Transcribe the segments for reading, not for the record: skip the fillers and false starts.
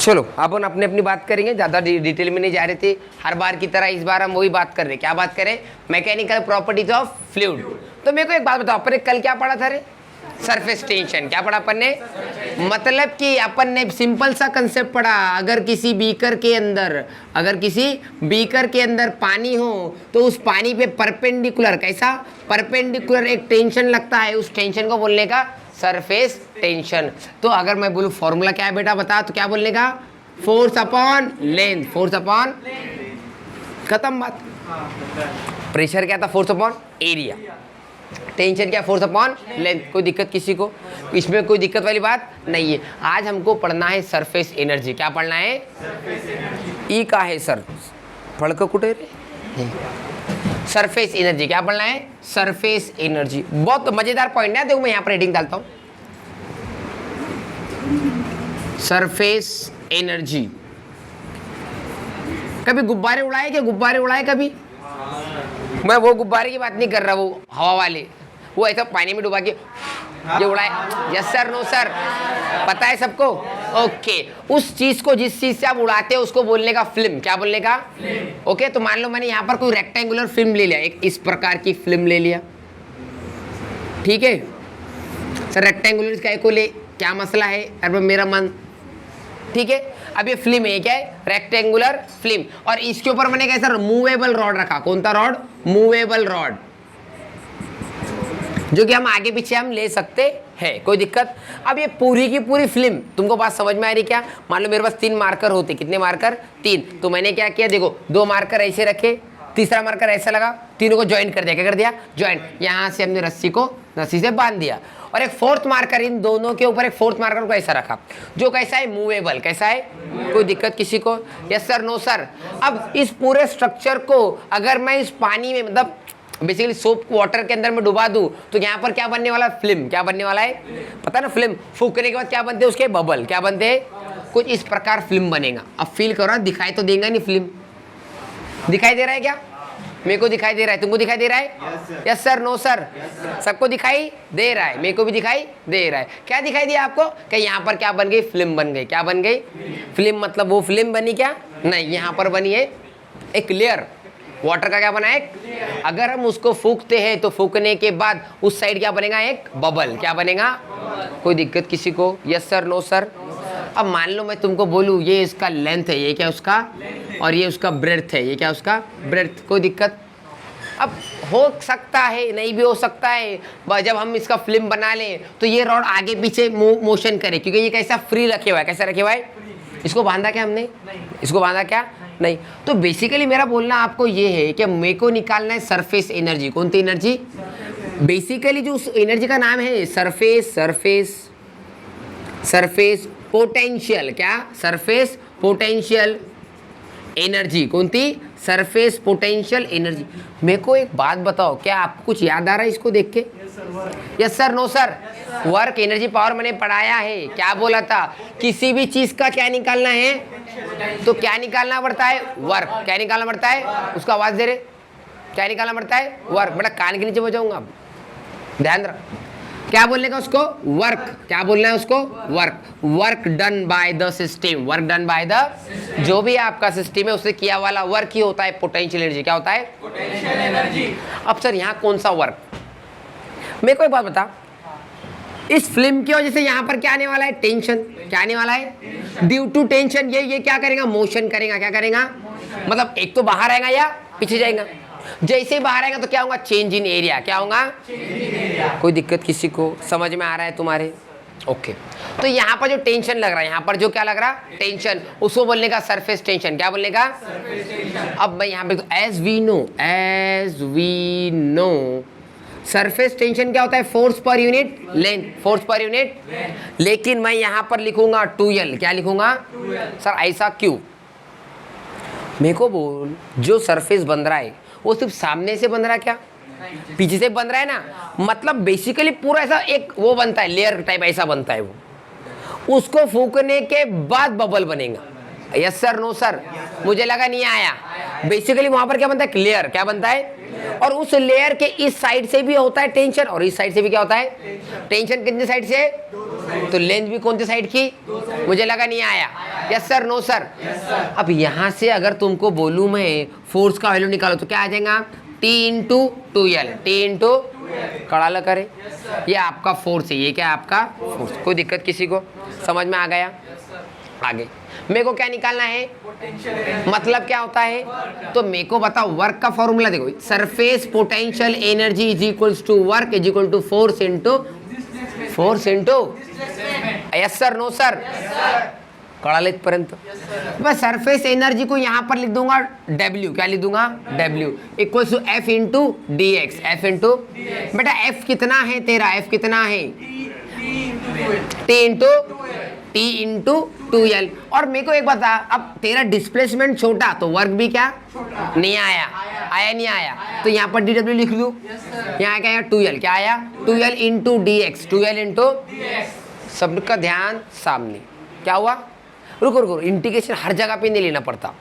चलो अपन अपनी अपनी बात करेंगे, ज़्यादा डिटेल में नहीं जा रहे थे हर बार की तरह। इस बार हम वही बात कर रहे हैं। क्या बात करें? Mechanical properties of fluid. तो मेरे को एक बात बताओ, अपन ने कल क्या पढ़ा था रे? Surface tension. क्या पढ़ा अपन ने? मतलब कि अपन ने सिंपल सा कंसेप्ट पढ़ा, अगर किसी बीकर के अंदर पानी हो तो उस पानी पे परपेंडिकुलर, कैसा परपेंडिकुलर एक टेंशन लगता है, उस टेंशन को बोलने का सरफेस टेंशन। तो अगर मैं बोलूँ फॉर्मूला क्या है बेटा बता, तो क्या बोलने का? Force upon length, force upon, खत्म बात। प्रेशर क्या था? Force upon area. टेंशन क्या? Force upon length. कोई दिक्कत किसी को? इसमें कोई दिक्कत वाली बात नहीं है। आज हमको पढ़ना है सरफेस एनर्जी। क्या पढ़ना है? ई का है सर, पढ़ के कुटे रे। सरफेस एनर्जी क्या पढ़ना है? Surface energy. बहुत मजेदार पॉइंट है, देखो मैं यहाँ पर हेडिंग डालता हूँ, सरफेस एनर्जी। कभी गुब्बारे उड़ाए क्या? गुब्बारे उड़ाए कभी? मैं वो गुब्बारे की बात नहीं कर रहा, वो हवा वाले, वो ऐसा पानी में डुबा के ये उड़ाए। यस सर, नो सर, पता है सबको? ओके। उस चीज को, जिस चीज से आप उड़ाते हो उसको बोलने का फिल्म। क्या बोलने का? ओके। तो मान लो मैंने यहाँ पर कोई रेक्टेंगुलर फिल्म ले लिया, एक इस प्रकार की फिल्म ले लिया, ठीक है सर। रेक्टेंगुलर का को ले, क्या मसला है? अरे मेरा मन, ठीक है। अब ये फिल्म है, क्या है? Rectangular film. और इसके ऊपर मैंने कैसा मूवेबल रॉड रखा। कौन सा रॉड? मूवेबल रॉड, जो कि हम आगे पीछे हम ले सकते हैं, कोई दिक्कत। अब ये पूरी की पूरी फिल्म, तुमको बात समझ में आ रही क्या? मान लो मेरे पास 3 मार्कर होते, कितने मार्कर? 3। तो मैंने क्या किया, देखो 2 मार्कर ऐसे रखे, तीसरा मार्कर ऐसा लगा, तीनों को ज्वाइन कर दिया। क्या कर दिया? ज्वाइंट। यहाँ से हमने रस्सी से बांध दिया, और एक फोर्थ मार्कर, इन दोनों के ऊपर एक फोर्थ मार्कर को ऐसा रखा, जो कैसा है? मूवेबल। कैसा है? कोई दिक्कत किसी को? Yes sir, no sir. अब इस पूरे स्ट्रक्चर को अगर मैं इस पानी में, मतलब बेसिकली सोप वाटर के अंदर में डुबा दूं, तो यहाँ पर क्या बनने वाला है? फिल्म। क्या बनने वाला है? पता ना, फिल्म। फूकने के बाद क्या बनते हैं उसके? बबल। क्या बनते हैं? कुछ इस प्रकार फिल्म बनेगा। अब फील करो, दिखाई तो देगा नहीं फिल्म। दिखाई दे रहा है क्या? मेरे को दिखाई दे रहा है, तुमको दिखाई दे रहा है? यस सर, नो सर, सबको दिखाई दे रहा है, मेरे को भी दिखाई दे रहा है। क्या दिखाई दिया आपको? कि यहाँ पर क्या बन गई? फिल्म बन गई। क्या बन गई? फिल्म। मतलब वो फिल्म बनी क्या? नहीं, यहाँ पर बनी है एक लेयर वाटर का। क्या बना है? अगर हम उसको फूकते हैं तो फूकने के बाद उस साइड क्या बनेगा? एक बबल। क्या बनेगा? कोई दिक्कत किसी को? Yes sir, no sir. अब मान लो मैं तुमको बोलूँ ये इसका लेंथ है, ये क्या उसका, और ये उसका ब्रेड्थ है, ये क्या उसका ब्रेड्थ। कोई दिक्कत? अब हो सकता है, नहीं भी हो सकता है। जब हम इसका फिल्म बना लें तो ये रॉड आगे पीछे मोशन करे, क्योंकि ये कैसा फ्री रखे हुआ है। कैसा रखे हुआ है? इसको बांधा क्या हमने? इसको बांधा क्या? नहीं। तो बेसिकली मेरा बोलना आपको ये है कि मेरे को निकालना है सरफेस एनर्जी। कौन सी एनर्जी? बेसिकली जो उस एनर्जी का नाम है सरफेस पोटेंशियल। क्या? Surface potential energy. कौन सी? Surface potential energy. मेरे को एक बात बताओ, क्या आपको कुछ याद आ रहा है इसको देख के? Yes sir, no sir. Work, energy, power मैंने पढ़ाया है। क्या बोला था? किसी भी चीज का क्या निकालना है तो क्या निकालना पड़ता है? वर्क। क्या निकालना पड़ता है? उसका आवाज दे रहे, क्या निकालना पड़ता है? वर्क। बेटा कान के नीचे बजाऊंगा, ध्यान रख। क्या बोलने का उसको? वर्क। क्या बोलना है उसको? Work. Work done by the system. Work done by the, जो भी आपका सिस्टम है उससे किया वाला वर्क ही होता है पोटेंशियल एनर्जी। क्या होता है? Potential energy. अब सर यहाँ कौन सा वर्क? मेरे को एक बात बता, इस फिल्म की वजह से यहाँ पर क्या आने वाला है? टेंशन। क्या आने वाला है? ड्यू टू टेंशन ये क्या करेगा? मोशन करेगा। क्या करेगा? मतलब एक तो बाहर आएगा या पीछे जाएगा। जैसे ही बाहर आएगा तो क्या होगा? Change in area. क्या होगा? कोई दिक्कत किसी को? समझ में आ रहा है तुम्हारे? ओके। तो यहाँ पर जो टेंशन लग रहा है, यहाँ पर जो क्या लग रहा है? टेंशन, उसको बोलने का सरफेस टेंशन। क्या बोलने का? अब मैं यहाँ पे as we know surface tension क्या होता है? Force per unit length. Force per unit, लेकिन मैं यहाँ पर लिखूंगा 2L। क्या लिखूंगा? सर ऐसा क्यों? मेरे को बोल, जो सरफेस बन रहा है वो सिर्फ सामने से बन रहा है क्या? पीछे से बन रहा है ना। मतलब बेसिकली पूरा ऐसा एक वो बनता है, लेयर टाइप ऐसा बनता है वो। उसको फूकने के बाद बबल बनेगा। यस सर, नो सर, मुझे लगा नहीं आया। बेसिकली वहां पर क्या बनता है? लेयर। क्या बनता है? और उस लेयर के इस साइड से भी होता है टेंशन, और इस साइड से भी क्या होता है? टेंशन। कितने साइड से? तो लेंथ भी कौन सी साइड की? मुझे लगा नहीं आया। Yes sir, no sir. अब यहाँ से अगर तुमको बोलूँ मैं फोर्स का वैल्यू निकालो तो क्या आ जाएगा, T into 2L, T into कड़ा करे, ये आपका फोर्स है, ये क्या है आपका फोर्स। कोई दिक्कत किसी को, समझ में आ गया। आगे मेरे को क्या निकालना है, मतलब क्या होता है, तो मेरे को बताओ वर्क का फॉर्मूला देखो, surface potential energy is equals to work is equal to force into yes sir, no sir, कळालं इथपर्यंत। बस सरफेस एनर्जी को यहाँ पर लिख दूंगा W, क्या लिख दूंगा W equals to F into D X, F into बेटा F कितना है तेरा, F कितना है T इंटू 2L। और मेरे को एक बता, अब तेरा डिस्प्लेसमेंट छोटा तो वर्क भी क्या नहीं आया, नहीं आया, तो यहाँ पर DW लिख लूँ, यहाँ क्या आया 2L, क्या आया 2L into D x, 2L into सबका ध्यान सामने। क्या हुआ, रुको, इंटीग्रेशन हर जगह पे नहीं लेना पड़ता,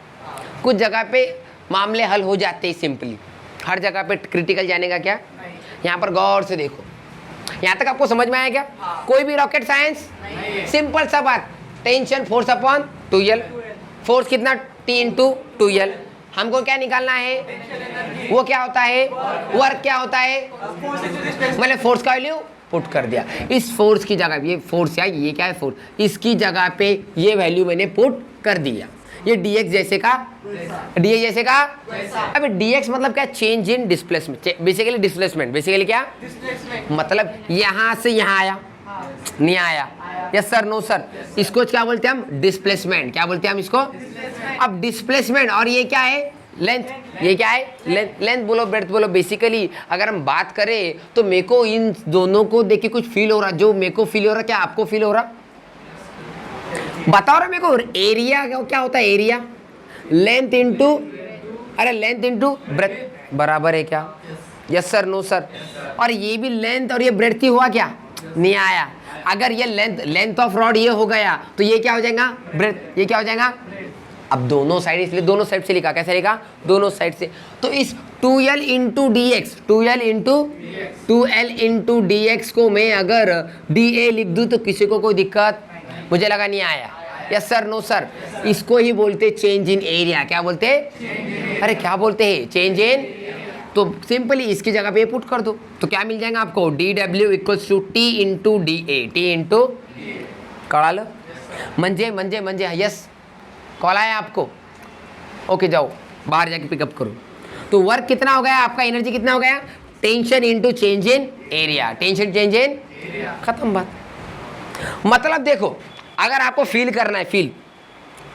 कुछ जगह पे मामले हल हो जाते हैं सिंपली, हर जगह पे क्रिटिकल जाने का क्या। यहाँ पर गौर से देखो, यहाँ तक आपको समझ में आया क्या, कोई भी रॉकेट साइंस, सिंपल सा बात, tension force upon 2L, force कितना T इंटू 2L, हमको क्या निकालना है, वो क्या होता है वर्क, क्या होता है, मैंने फोर्स का वैल्यू पुट कर दिया, इस फोर्स की जगह, ये फोर्स है, ये क्या है फोर्स, इसकी जगह पे ये वैल्यू मैंने पुट कर दिया, ये dx जैसे का अबे dx मतलब क्या, change in displacement, basically displacement, basically क्या मतलब यहाँ से यहाँ आया, नहीं आया, यस सर, नो सर, इसको क्या बोलते हैं हम, डिस्प्लेसमेंट, क्या बोलते हैं हम इसको। अब डिस्प्लेसमेंट और ये क्या है लेंथ, ये क्या है लेंथ बोलो ब्रेड्थ बोलो। बेसिकली अगर हम बात करें तो मेरे को इन दोनों को देख के कुछ फील हो रहा, जो मेरे को फील हो रहा क्या आपको फील हो रहा, बताओ रहा मेरे को। एरिया क्या होता है, एरिया लेंथ इंटू, अरे लेंथ इंटू ब्रेड्थ बराबर है क्या, यस सर, नो सर। और ये भी लेंथ और ये ब्रेड्थ ही हुआ क्या, नहीं आया। अगर ये लेंथ ऑफ रॉड ये हो गया तो ये क्या हो जाएगा ब्रेड्थ, ये क्या हो जाएगा। अब दोनों साइड, इसलिए दोनों साइड से लिखा, कैसे लिखा, दोनों साइड से। तो इस 2L into D x, 2L into D x को मैं अगर DA लिख दूँ तो किसी को कोई दिक्कत, मुझे लगा नहीं आया, यस सर, नो सर। इसको ही बोलते चेंज इन एरिया, क्या बोलते हैं, अरे क्या बोलते हैं चेंज इन। तो सिंपली इसकी जगह पे पुट कर दो तो क्या मिल जाएगा आपको, DW equals to T into DA, T into कळालं म्हणजे यस, कॉल आया आपको, ओके जाओ बाहर जाके पिकअप करो। तो वर्क कितना हो गया आपका, एनर्जी कितना हो गया, tension into change in area, tension change in, खत्म बात। मतलब देखो अगर आपको फील करना है फील,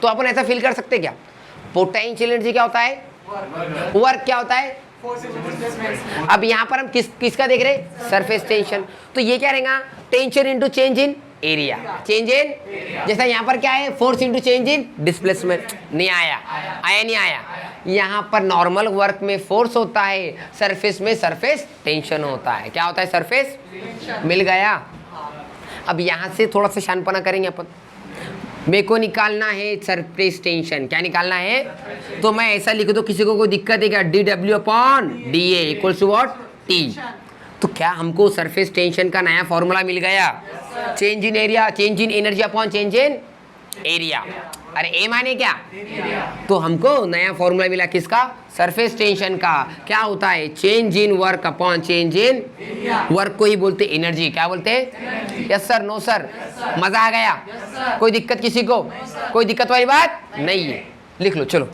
तो अपन ऐसा फील कर सकते हैं क्या, पोटेंशियल एनर्जी क्या होता है, वर्क क्या होता है। अब यहाँ पर हम किसका देख रहे हैं, सरफेस टेंशन, तो ये क्या रहेगा tension into change in area, change in, जैसा यहाँ पर क्या है force into change in displacement, नहीं आया, नहीं आया। यहाँ पर नॉर्मल वर्क में फोर्स होता है, सरफेस में सरफेस टेंशन होता है, क्या होता है सरफेस, मिल गया। अब यहाँ से थोड़ा सा शानपना करेंगे अपन, मेरे को निकालना है सरफेस टेंशन, क्या निकालना है, तो मैं ऐसा लिख दो, किसी को कोई दिक्कत है क्या, DW upon DA equals to what T। तो क्या हमको सरफेस टेंशन का नया फॉर्मूला मिल गया, change in area, change in energy upon change in area. अरे ए माने क्या, तो हमको नया फॉर्मूला मिला किसका, सरफेस टेंशन का, क्या होता है change in work upon change in work को ही बोलते एनर्जी, क्या बोलते हैं, यस सर, नो सर। मजा आ गया, कोई दिक्कत किसी को, कोई दिक्कत वाली बात नहीं है, लिख लो चलो।